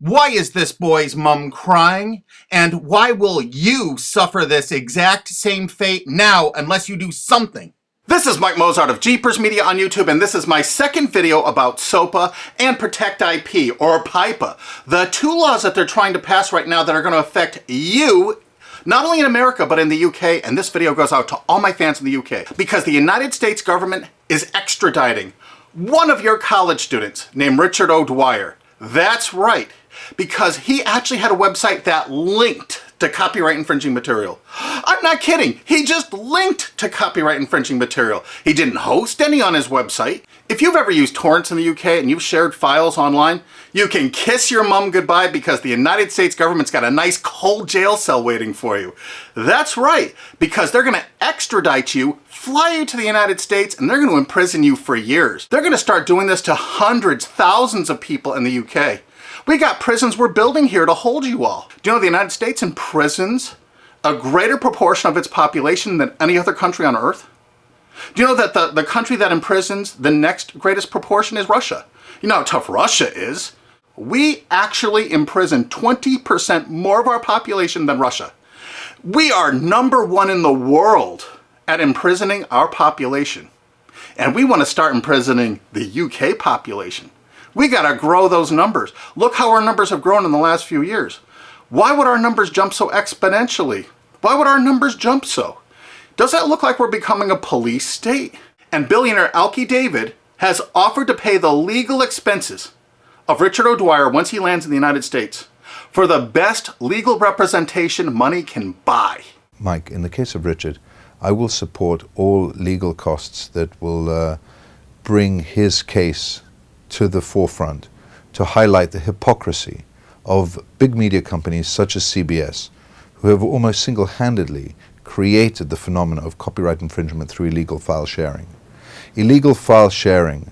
Why is this boy's mom crying? And why will you suffer this exact same fate now unless you do something? This is Mike Mozart of Jeepers Media on YouTube, and this is my second video about SOPA and Protect IP, or PIPA, the two laws that they're trying to pass right now that are going to affect you, not only in America, but in the UK, and this video goes out to all my fans in the UK, because the United States government is extraditing one of your college students named Richard O'Dwyer. That's right, because he actually had a website that linked to copyright infringing material. I'm not kidding. He just linked to copyright infringing material. He didn't host any on his website. If you've ever used torrents in the UK and you've shared files online, you can kiss your mum goodbye because the United States government's got a nice cold jail cell waiting for you. That's right, because they're gonna extradite you, fly you to the United States, and they're gonna imprison you for years. They're gonna start doing this to hundreds, thousands of people in the UK. We got prisons we're building here to hold you all. Do you know the United States imprisons a greater proportion of its population than any other country on earth? Do you know that the country that imprisons the next greatest proportion is Russia? You know how tough Russia is. We actually imprison 20% more of our population than Russia. We are #1 in the world at imprisoning our population. And we want to start imprisoning the UK population. We gotta grow those numbers. Look how our numbers have grown in the last few years. Why would our numbers jump so exponentially? Why would our numbers jump so? Does that look like we're becoming a police state? And billionaire Alki David has offered to pay the legal expenses of Richard O'Dwyer once he lands in the United States for the best legal representation money can buy. Mike, in the case of Richard, I will support all legal costs that will bring his case to the forefront to highlight the hypocrisy of big media companies such as CBS, who have almost single-handedly created the phenomenon of copyright infringement through illegal file sharing. Illegal file sharing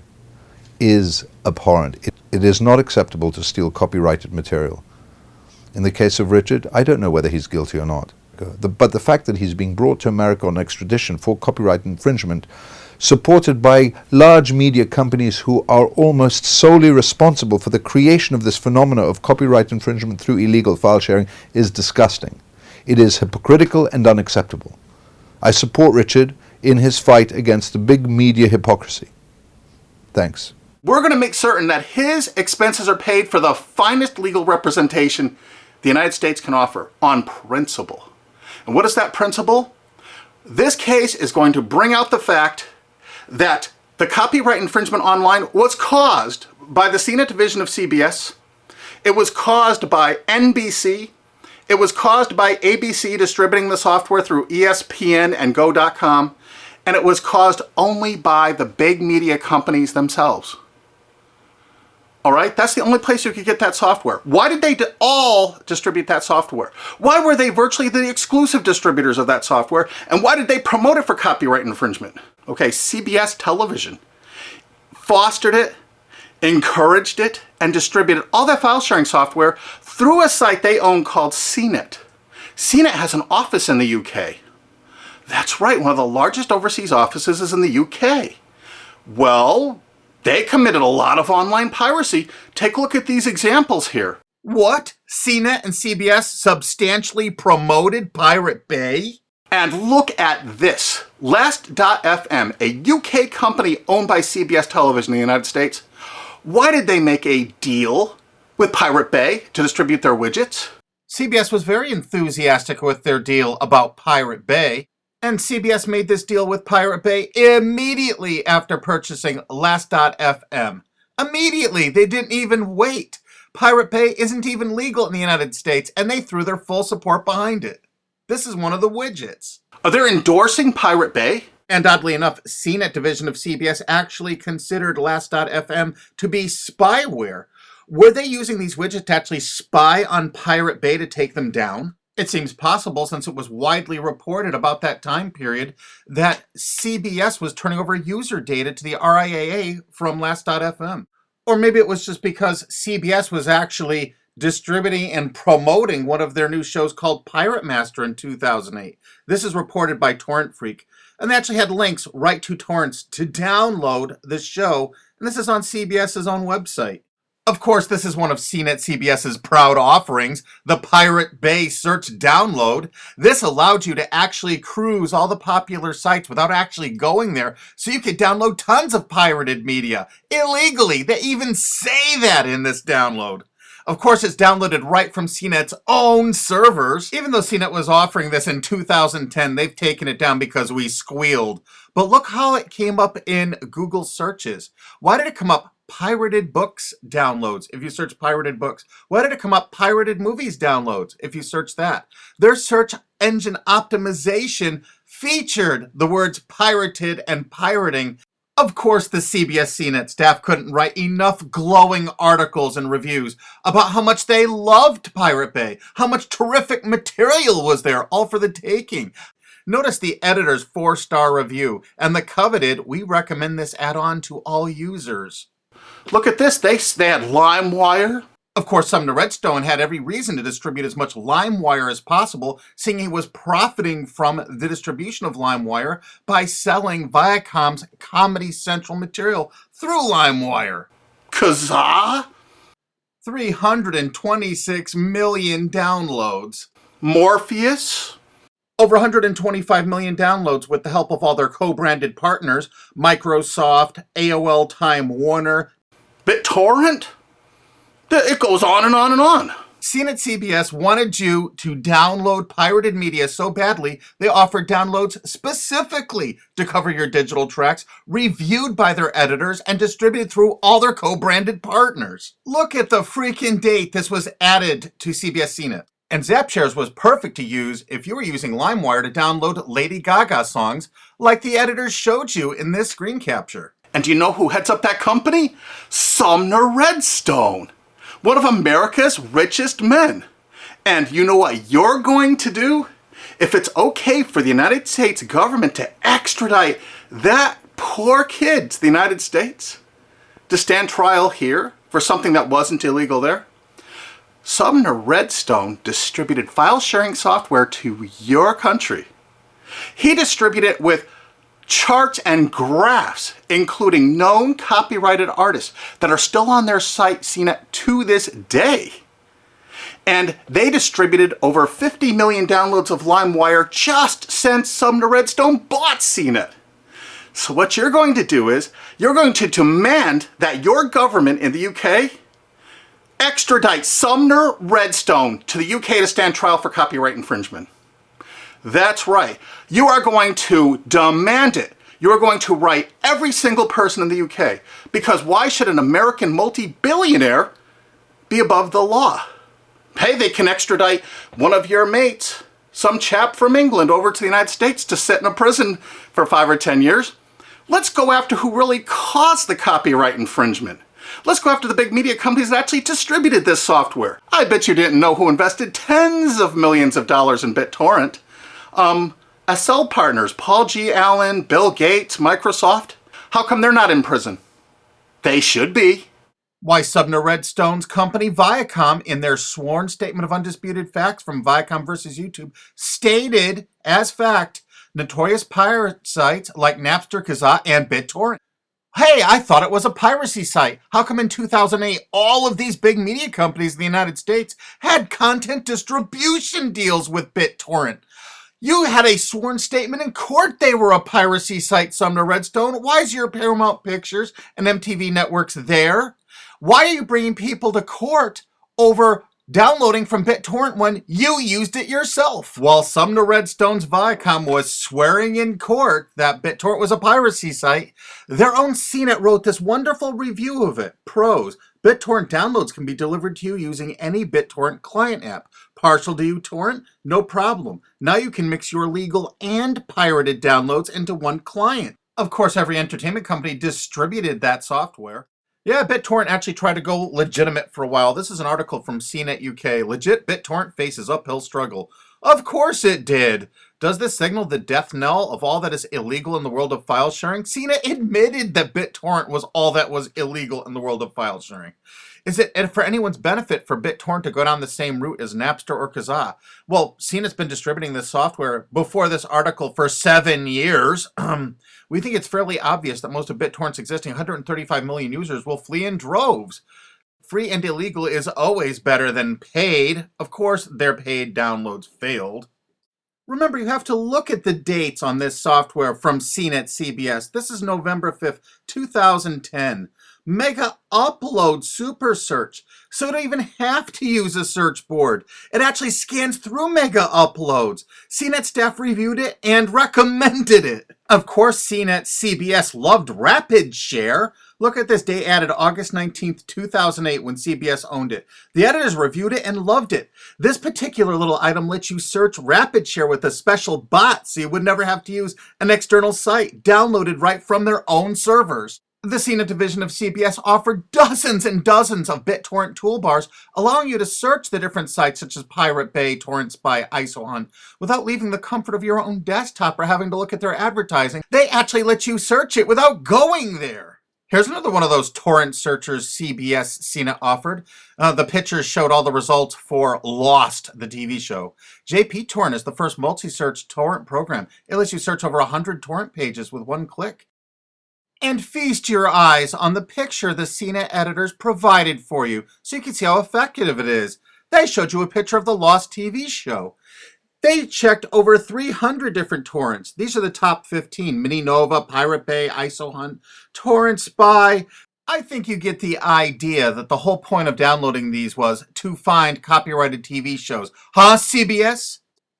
is abhorrent. It is not acceptable to steal copyrighted material. In the case of Richard, I don't know whether he's guilty or not, but the fact that he's being brought to America on extradition for copyright infringement, supported by large media companies who are almost solely responsible for the creation of this phenomena of copyright infringement through illegal file sharing, is disgusting. It is hypocritical and unacceptable. I support Richard in his fight against the big media hypocrisy. Thanks. We're going to make certain that his expenses are paid for the finest legal representation the United States can offer on principle. And what is that principle? This case is going to bring out the fact that the copyright infringement online was caused by the CNET division of CBS. It was caused by NBC. It was caused by ABC distributing the software through ESPN and Go.com. And it was caused only by the big media companies themselves. All right, that's the only place you could get that software. Why did they all distribute that software? Why were they virtually the exclusive distributors of that software? And why did they promote it for copyright infringement? Okay, CBS television fostered it, encouraged it, and distributed all that file sharing software through a site they own called CNET. CNET has an office in the UK. That's right, one of the largest overseas offices is in the UK. Well, they committed a lot of online piracy. Take a look at these examples here. What? CNET and CBS substantially promoted Pirate Bay? And look at this. Last.fm, a UK company owned by CBS Television in the United States. Why did they make a deal with Pirate Bay to distribute their widgets? CBS was very enthusiastic with their deal about Pirate Bay. And CBS made this deal with Pirate Bay immediately after purchasing Last.fm. Immediately, they didn't even wait. Pirate Bay isn't even legal in the United States, and they threw their full support behind it. This is one of the widgets. Are they endorsing Pirate Bay? And oddly enough, CNET division of CBS actually considered Last.fm to be spyware. Were they using these widgets to actually spy on Pirate Bay to take them down? It seems possible, since it was widely reported about that time period, that CBS was turning over user data to the RIAA from Last.fm. Or maybe it was just because CBS was actually distributing and promoting one of their new shows called Pirate Master in 2008. This is reported by Torrent Freak. And they actually had links right to torrents to download the show. And this is on CBS's own website. Of course, this is one of CNET CBS's proud offerings, the Pirate Bay Search Download. This allowed you to actually cruise all the popular sites without actually going there, so you could download tons of pirated media illegally. They even say that in this download. Of course, it's downloaded right from CNET's own servers. Even though CNET was offering this in 2010, they've taken it down because we squealed. But look how it came up in Google searches. Why did it come up pirated books downloads if you search pirated books? Why did it come up pirated movies downloads if you search that? Their search engine optimization featured the words pirated and pirating. Of course, the CBS CNET staff couldn't write enough glowing articles and reviews about how much they loved Pirate Bay, how much terrific material was there, all for the taking. Notice the editor's 4-star review and the coveted, we recommend this add-on to all users. Look at this. They had LimeWire. Of course, Sumner Redstone had every reason to distribute as much LimeWire as possible, seeing he was profiting from the distribution of LimeWire by selling Viacom's Comedy Central material through LimeWire. Kazaa? 326 million downloads. Morpheus? Over 125 million downloads with the help of all their co-branded partners, Microsoft, AOL Time Warner. BitTorrent? It goes on and on and on. CNET CBS wanted you to download pirated media so badly, they offered downloads specifically to cover your digital tracks, reviewed by their editors, and distributed through all their co-branded partners. Look at the freaking date this was added to CBS CNET. And ZapShares was perfect to use if you were using LimeWire to download Lady Gaga songs, like the editors showed you in this screen capture. And do you know who heads up that company? Sumner Redstone, one of America's richest men. And you know what you're going to do? If it's okay for the United States government to extradite that poor kid to the United States to stand trial here for something that wasn't illegal there, Sumner Redstone distributed file sharing software to your country. He distributed it with charts and graphs, including known copyrighted artists that are still on their site CNET to this day. And they distributed over 50 million downloads of LimeWire just since Sumner Redstone bought CNET. So what you're going to do is, you're going to demand that your government in the UK extradite Sumner Redstone to the UK to stand trial for copyright infringement. That's right. You are going to demand it. You are going to write every single person in the UK. Because why should an American multi-billionaire be above the law? Hey, they can extradite one of your mates, some chap from England, over to the United States to sit in a prison for 5 or 10 years. Let's go after who really caused the copyright infringement. Let's go after the big media companies that actually distributed this software. I bet you didn't know who invested tens of millions of dollars in BitTorrent. SL partners, Paul G. Allen, Bill Gates, Microsoft. How come they're not in prison? They should be. Why, Sumner Redstone's company Viacom, in their sworn statement of undisputed facts from Viacom versus YouTube, stated as fact notorious pirate sites like Napster, Kazaa, and BitTorrent. Hey, I thought it was a piracy site. How come in 2008 all of these big media companies in the United States had content distribution deals with BitTorrent? You had a sworn statement in court they were a piracy site, Sumner Redstone. Why is your Paramount Pictures and MTV networks there? Why are you bringing people to court over downloading from BitTorrent when you used it yourself? While Sumner Redstone's Viacom was swearing in court that BitTorrent was a piracy site, their own CNET wrote this wonderful review of it. Pros: BitTorrent downloads can be delivered to you using any BitTorrent client app. Partial to uTorrent? No problem. Now you can mix your legal and pirated downloads into one client. Of course, every entertainment company distributed that software. Yeah, BitTorrent actually tried to go legitimate for a while. This is an article from CNET UK. Legit BitTorrent faces uphill struggle. Of course it did. Does this signal the death knell of all that is illegal in the world of file sharing? CNET admitted that BitTorrent was all that was illegal in the world of file sharing. Is it for anyone's benefit for BitTorrent to go down the same route as Napster or Kazaa? Well, CNET's been distributing this software before this article for 7 years. We think it's fairly obvious that most of BitTorrent's existing 135 million users will flee in droves. Free and illegal is always better than paid. Of course, their paid downloads failed. Remember, you have to look at the dates on this software from CNET CBS. This is November 5th, 2010. Mega Upload Super Search. So you don't even have to use a search board. It actually scans through Mega Uploads. CNET staff reviewed it and recommended it. Of course, CNET CBS loved Rapid Share. Look at this, date added August 19th, 2008 when CBS owned it. The editors reviewed it and loved it. This particular little item lets you search Rapid Share with a special bot so you would never have to use an external site, downloaded right from their own servers. The CNET division of CBS offered dozens and dozens of BitTorrent toolbars, allowing you to search the different sites such as Pirate Bay, Torrent Spy, ISOHunt, without leaving the comfort of your own desktop or having to look at their advertising. They actually let you search it without going there. Here's another one of those torrent searchers CBS CNET offered. The pictures showed all the results for Lost, the TV show. JP Torrent is the first multi-search torrent program. It lets you search over 100 torrent pages with one click. And feast your eyes on the picture the CNET editors provided for you so you can see how effective it is. They showed you a picture of the Lost TV show. They checked over 300 different torrents. These are the top 15. Mininova, Pirate Bay, ISOHunt, Torrent Spy. I think you get the idea that the whole point of downloading these was to find copyrighted TV shows. Huh, CBS?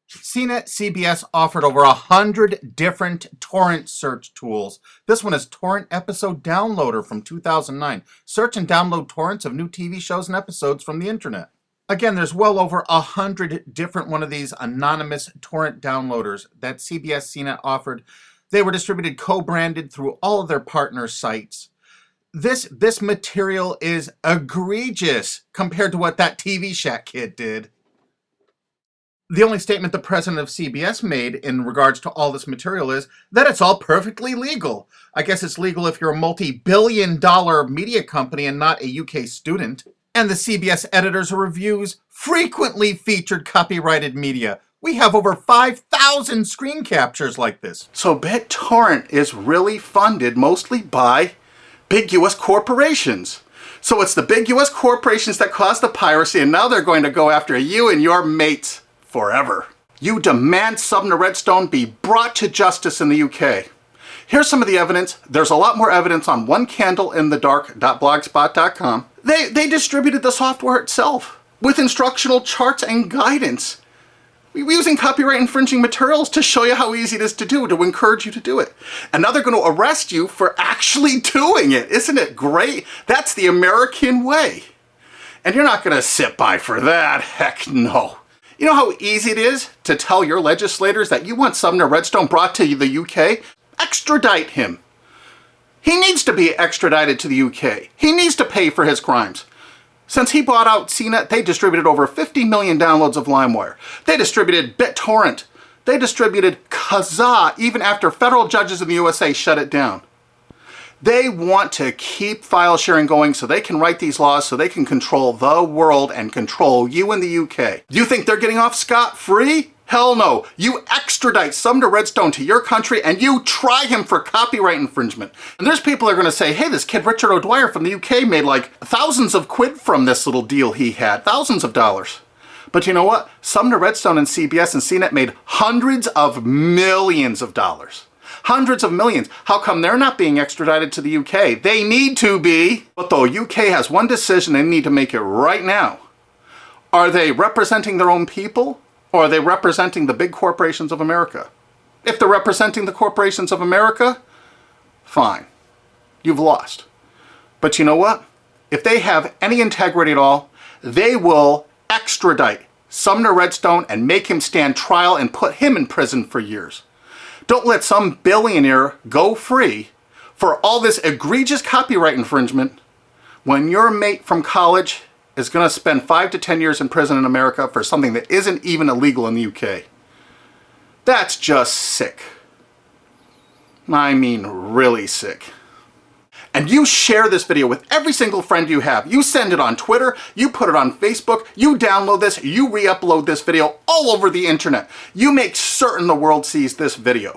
CNET CBS offered over 100 different torrent search tools. This one is Torrent Episode Downloader from 2009. Search and download torrents of new TV shows and episodes from the internet. Again, there's well over 100 different one of these anonymous torrent downloaders that CBS CNET offered. They were distributed co-branded through all of their partner sites. This material is egregious compared to what that TV Shack kid did. The only statement the president of CBS made in regards to all this material is that it's all perfectly legal. I guess it's legal if you're a multi-billion-dollar media company and not a UK student. And the CBS editors' reviews frequently featured copyrighted media. We have over 5,000 screen captures like this. So BitTorrent is really funded mostly by big US corporations. So it's the big US corporations that caused the piracy, and now they're going to go after you and your mates forever. You demand Sumner Redstone be brought to justice in the UK. Here's some of the evidence. There's a lot more evidence on onecandleinthedark.blogspot.com. They distributed the software itself with instructional charts and guidance. We're using copyright infringing materials to show you how easy it is to do, to encourage you to do it. And now they're going to arrest you for actually doing it. Isn't it great? That's the American way. And you're not going to sit by for that. Heck no. You know how easy it is to tell your legislators that you want Sumner Redstone brought to the UK? Extradite him. He needs to be extradited to the UK. He needs to pay for his crimes. Since he bought out CNET, they distributed over 50 million downloads of LimeWire. They distributed BitTorrent. They distributed Kazaa even after federal judges in the USA shut it down. They want to keep file sharing going so they can write these laws so they can control the world and control you in the UK. You think they're getting off scot-free? Hell no. You extradite Sumner Redstone to your country and you try him for copyright infringement. And there's people that are going to say, hey, this kid Richard O'Dwyer from the UK made like thousands of quid from this little deal he had. Thousands of dollars. But you know what? Sumner Redstone and CBS and CNET made hundreds of millions of dollars. Hundreds of millions. How come they're not being extradited to the UK? They need to be. But the UK has one decision they need to make it right now. Are they representing their own people, or are they representing the big corporations of America? If they're representing the corporations of America, fine. You've lost. But you know what? If they have any integrity at all, they will extradite Sumner Redstone and make him stand trial and put him in prison for years. Don't let some billionaire go free for all this egregious copyright infringement when your mate from college is going to spend 5 to 10 years in prison in America for something that isn't even illegal in the UK. That's just sick. I mean, really sick. And you share this video with every single friend you have. You send it on Twitter, you put it on Facebook, you download this, you re-upload this video all over the internet. You make certain the world sees this video.